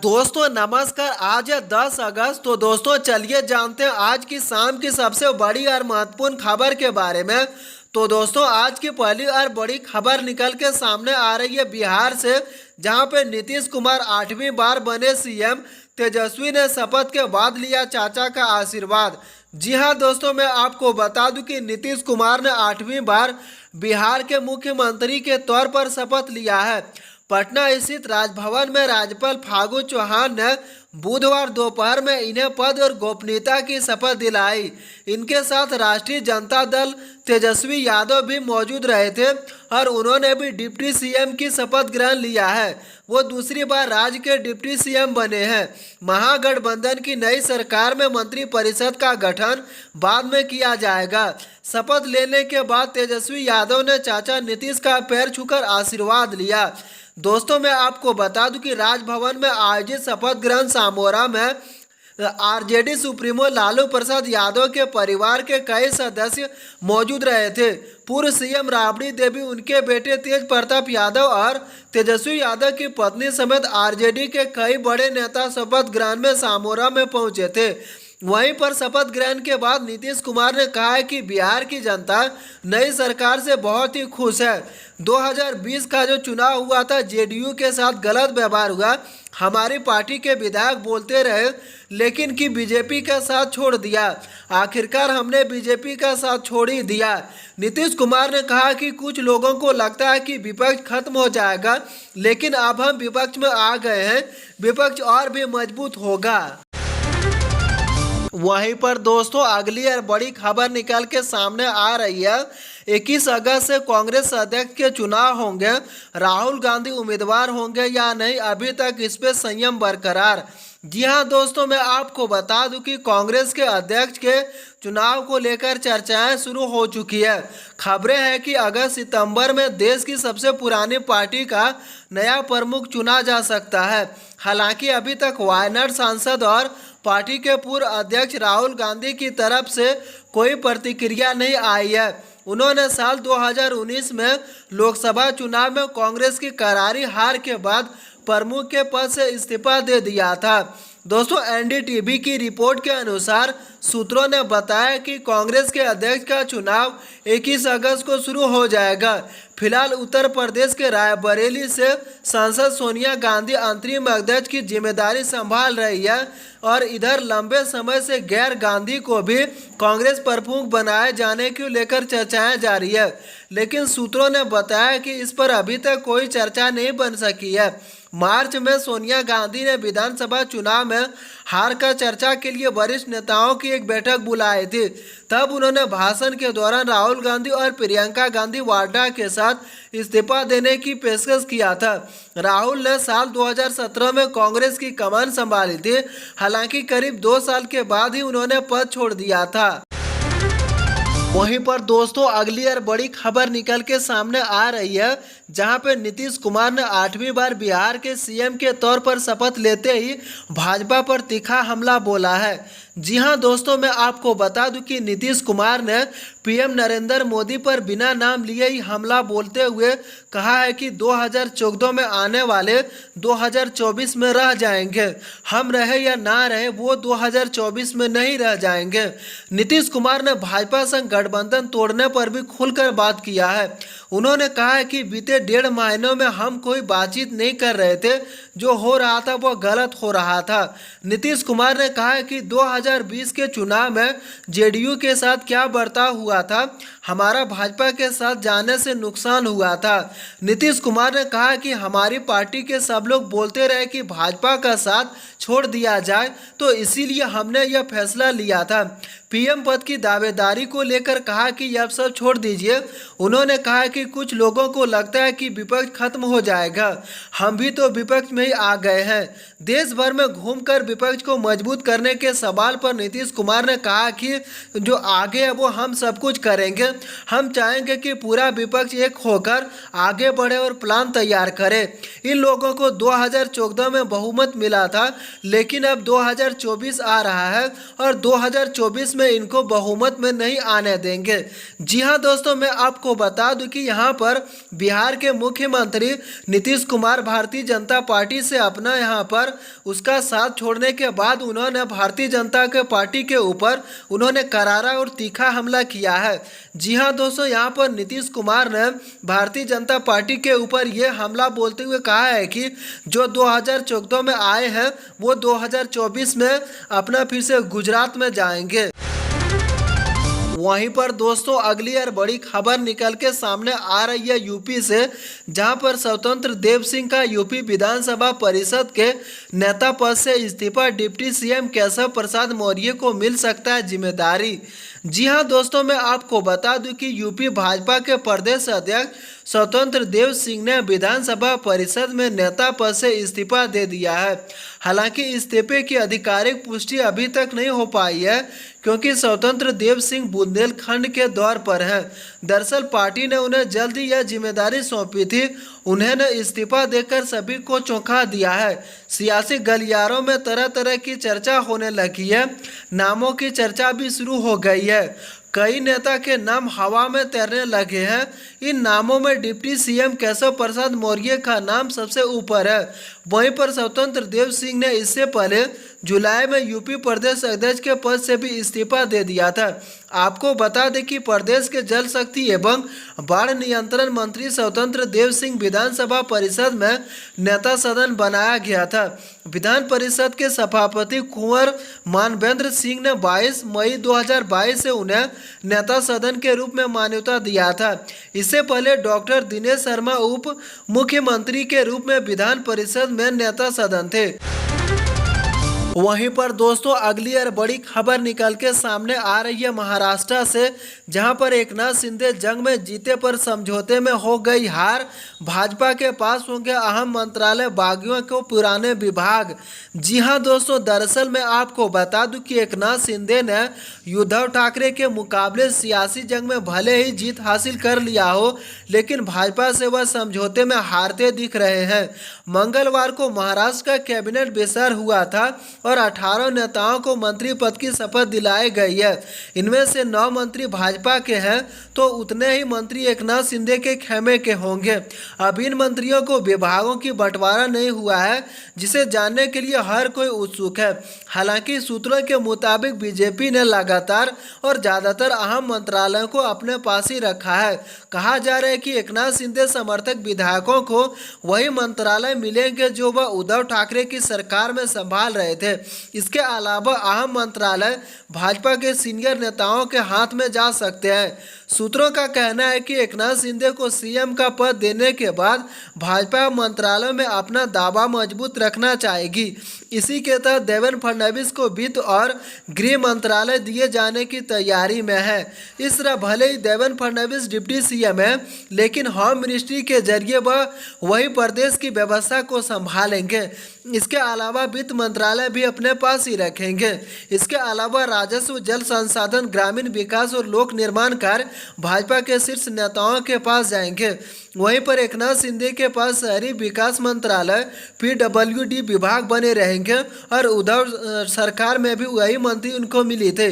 दोस्तों नमस्कार। आज है 10 अगस्त। तो दोस्तों चलिए जानते हैं आज की शाम की सबसे बड़ी और महत्वपूर्ण खबर के बारे में। तो दोस्तों आज की पहली और बड़ी खबर निकल के सामने आ रही है बिहार से, जहां पे नीतीश कुमार 8वीं बार बने सीएम। तेजस्वी ने शपथ के बाद लिया चाचा का आशीर्वाद। जी हां दोस्तों, मैं आपको बता दूं कि नीतीश कुमार ने 8वीं बार बिहार के मुख्यमंत्री के तौर पर शपथ लिया है। पटना स्थित राजभवन में राज्यपाल फागू चौहान ने बुधवार दोपहर में इन्हें पद और गोपनीयता की शपथ दिलाई। इनके साथ राष्ट्रीय जनता दल तेजस्वी यादव भी मौजूद रहे थे और उन्होंने भी डिप्टी सीएम की शपथ ग्रहण लिया है। वो दूसरी बार राज्य के डिप्टी सीएम बने हैं। महागठबंधन की नई सरकार में मंत्रिपरिषद का गठन बाद में किया जाएगा। शपथ लेने के बाद तेजस्वी यादव ने चाचा नीतीश का पैर छूकर आशीर्वाद लिया। दोस्तों मैं आपको बता दूं कि राजभवन में आयोजित शपथ ग्रहण समारोह में आरजेडी सुप्रीमो लालू प्रसाद यादव के परिवार के कई सदस्य मौजूद रहे थे। पूर्व सीएम राबड़ी देवी, उनके बेटे तेज प्रताप यादव और तेजस्वी यादव की पत्नी समेत आरजेडी के कई बड़े नेता शपथ ग्रहण में समारोह में पहुंचे थे। वहीं पर शपथ ग्रहण के बाद नीतीश कुमार ने कहा है कि बिहार की जनता नई सरकार से बहुत ही खुश है। 2020 का जो चुनाव हुआ था, जेडीयू के साथ गलत व्यवहार हुआ। हमारी पार्टी के विधायक बोलते रहे लेकिन कि बीजेपी का साथ छोड़ दिया। आखिरकार हमने बीजेपी का साथ छोड़ ही दिया। नीतीश कुमार ने कहा कि कुछ लोगों को लगता है कि विपक्ष खत्म हो जाएगा, लेकिन अब हम विपक्ष में आ गए हैं। विपक्ष और भी मजबूत होगा। वहीं पर दोस्तों अगली और बड़ी खबर निकल के सामने आ रही है। 21 अगस्त से कांग्रेस अध्यक्ष के चुनाव होंगे। राहुल गांधी उम्मीदवार होंगे या नहीं, अभी तक इस पे संयम बरकरार। जी हां दोस्तों, मैं आपको बता दूं कि कांग्रेस के अध्यक्ष के चुनाव को लेकर चर्चाएं शुरू हो चुकी है। खबरें हैं कि अगस्त सितंबर में देश की सबसे पुरानी पार्टी का नया प्रमुख चुना जा सकता है। हालांकि अभी तक वायनाड सांसद और पार्टी के पूर्व अध्यक्ष राहुल गांधी की तरफ से कोई प्रतिक्रिया नहीं आई है। उन्होंने साल 2019 में लोकसभा चुनाव में कांग्रेस की करारी हार के बाद प्रमुख के पद से इस्तीफा दे दिया था। दोस्तों एनडीटीवी की रिपोर्ट के अनुसार सूत्रों ने बताया कि कांग्रेस के अध्यक्ष का चुनाव 21 अगस्त को शुरू हो जाएगा। फिलहाल उत्तर प्रदेश के रायबरेली से सांसद सोनिया गांधी अंतरिम अध्यक्ष की जिम्मेदारी संभाल रही है और इधर लंबे समय से गैर गांधी को भी कांग्रेस प्रमुख बनाए जाने को लेकर चर्चाएं जारी है। लेकिन सूत्रों ने बताया कि इस पर अभी तक कोई चर्चा नहीं बन सकी है। मार्च में सोनिया गांधी ने विधानसभा चुनाव में हार का चर्चा के लिए वरिष्ठ नेताओं की एक बैठक बुलाई थी। तब उन्होंने भाषण के दौरान राहुल गांधी और प्रियंका गांधी वाड्रा के साथ इस्तीफा देने की पेशकश किया था। राहुल ने साल 2017 में कांग्रेस की कमान संभाली थी। हालांकि करीब 2 साल के बाद ही उन्होंने पद छोड़ दिया था। वहीं पर दोस्तों अगली और बड़ी खबर निकल के सामने आ रही है, जहां पे नीतीश कुमार ने 8वीं बार बिहार के सीएम के तौर पर शपथ लेते ही भाजपा पर तीखा हमला बोला है। जी हां दोस्तों, मैं आपको बता दूं कि नीतीश कुमार ने पीएम नरेंद्र मोदी पर बिना नाम लिए ही हमला बोलते हुए कहा है कि 2014 में आने वाले 2024 में रह जाएंगे। हम रहे या ना रहे, वो 2024 में नहीं रह जाएंगे। नीतीश कुमार ने भाजपा संग गठबंधन तोड़ने पर भी खुलकर बात किया है। उन्होंने कहा है कि बीते 1.5 महीनों में हम कोई बातचीत नहीं कर रहे थे। जो हो रहा था वो गलत हो रहा था। नीतीश कुमार ने कहा है कि 2020 के चुनाव में जेडीयू के साथ क्या बर्ताव हुआ था, हमारा भाजपा के साथ जाने से नुकसान हुआ था। नीतीश कुमार ने कहा कि हमारी पार्टी के सब लोग बोलते रहे कि भाजपा का साथ छोड़ दिया जाए, तो इसीलिए हमने यह फैसला लिया था। पीएम पद की दावेदारी को लेकर कहा कि अब सब छोड़ दीजिए। उन्होंने कहा कि कुछ लोगों को लगता है कि विपक्ष खत्म हो जाएगा। हम भी तो विपक्ष में ही आ गए हैं। देश भर में घूमकर विपक्ष को मजबूत करने के सवाल पर नीतीश कुमार ने कहा कि जो आगे है वो हम सब कुछ करेंगे। हम चाहेंगे कि पूरा विपक्ष एक होकर आगे बढ़े और प्लान तैयार करे। इन लोगों को 2014 में बहुमत मिला था, लेकिन अब 2024 आ रहा है और 2024 में इनको बहुमत में नहीं आने देंगे। जी हाँ दोस्तों, मैं आपको आपको बता दूं कि यहाँ पर बिहार के मुख्यमंत्री नीतीश कुमार भारतीय जनता पार्टी से अपना यहाँ पर उसका साथ छोड़ने के बाद उन्होंने भारतीय जनता के पार्टी के ऊपर उन्होंने करारा और तीखा हमला किया है। जी हाँ दोस्तों, यहाँ पर नीतीश कुमार ने भारतीय जनता पार्टी के ऊपर ये हमला बोलते हुए कहा है कि जो 2014 में आए हैं वो 2024 में अपना फिर से गुजरात में जाएंगे। वहीं पर दोस्तों अगली और बड़ी खबर निकल के सामने आ रही है यूपी से, जहां पर स्वतंत्र देव सिंह का यूपी विधानसभा परिषद के नेता पद से इस्तीफा, डिप्टी सीएम केशव प्रसाद मौर्य को मिल सकता है जिम्मेदारी। जी हां दोस्तों, मैं आपको बता दूं कि यूपी भाजपा के प्रदेश अध्यक्ष स्वतंत्र देव सिंह ने विधानसभा परिषद में नेता पद से इस्तीफा दे दिया है। हालांकि इस्तीफे की आधिकारिक पुष्टि अभी तक नहीं हो पाई है, क्योंकि स्वतंत्र देव सिंह बुंदेलखंड के दौर पर हैं। दरअसल पार्टी ने उन्हें जल्द ही यह जिम्मेदारी सौंपी थी। उन्होंने इस्तीफा देकर सभी को चौंका दिया है। सियासी गलियारों में तरह तरह की चर्चा होने लगी है, नामों की चर्चा भी शुरू हो गई है। कई नेता के नाम हवा में तैरने लगे हैं। इन नामों में डिप्टी सीएम केशव प्रसाद मौर्य का नाम सबसे ऊपर है। वहीं पर स्वतंत्र देव सिंह ने इससे पहले जुलाई में यूपी प्रदेश अध्यक्ष के पद से भी इस्तीफा दे दिया था। आपको बता दें कि प्रदेश के जल शक्ति एवं बाढ़ नियंत्रण मंत्री स्वतंत्र देव सिंह विधानसभा परिषद में नेता सदन बनाया गया था। विधान परिषद के सभापति कुंवर मानवेंद्र सिंह ने 22 मई 2022 से उन्हें नेता सदन के रूप में मान्यता दिया था। इससे पहले डॉक्टर दिनेश शर्मा उप मुख्यमंत्री के रूप में विधान परिषद में नेता सदन थे। वहीं पर दोस्तों अगली और बड़ी खबर निकल के सामने आ रही है महाराष्ट्र से, जहां पर एकनाथ शिंदे जंग में जीते पर समझौते में हो गई हार। भाजपा के पास होंगे अहम मंत्रालय, बागियों को पुराने विभाग। जी हां दोस्तों, दरअसल मैं आपको बता दूं कि एकनाथ शिंदे ने उद्धव ठाकरे के मुकाबले सियासी जंग में भले ही जीत हासिल कर लिया हो, लेकिन भाजपा से वह समझौते में हारते दिख रहे हैं। मंगलवार को महाराष्ट्र का कैबिनेट विस्तार हुआ था और 18 नेताओं को मंत्री पद की शपथ दिलाई गई है। इनमें से 9 मंत्री भाजपा के हैं तो उतने ही मंत्री एकनाथ शिंदे के खेमे के होंगे। अब इन मंत्रियों को विभागों की बंटवारा नहीं हुआ है, जिसे जानने के लिए हर कोई उत्सुक है। हालांकि सूत्रों के मुताबिक बीजेपी ने लगातार और ज़्यादातर अहम मंत्रालयों को अपने पास ही रखा है। कहा जा रहा है कि एकनाथ शिंदे समर्थक विधायकों को वही मंत्रालय मिलेंगे जो वह उद्धव ठाकरे की सरकार में संभाल रहे थे। इसके अलावा अहम मंत्रालय भाजपा के सीनियर नेताओं के हाथ में जा सकते हैं। सूत्रों का कहना है कि एकनाथ शिंदे को सीएम का पद देने के बाद भाजपा मंत्रालय में अपना दावा मजबूत रखना चाहेगी। इसी के तहत देवेंद्र फडणवीस को वित्त और गृह मंत्रालय दिए जाने की तैयारी में है। इस तरह भले ही देवेंद्र फडणवीस डिप्टी सीएम है, लेकिन होम मिनिस्ट्री के जरिए वह वही प्रदेश की व्यवस्था को संभालेंगे। इसके अलावा वित्त मंत्रालय भी अपने पास ही रखेंगे। इसके अलावा राजस्व, जल संसाधन, ग्रामीण विकास और लोक निर्माण कार्य भाजपा के शीर्ष नेताओं के पास जाएंगे। वहीं पर एकनाथ शिंदे के पास शहरी विकास मंत्रालय, PWD विभाग बने रहेंगे और उद्धव सरकार में भी वही मंत्री उनको मिली थे।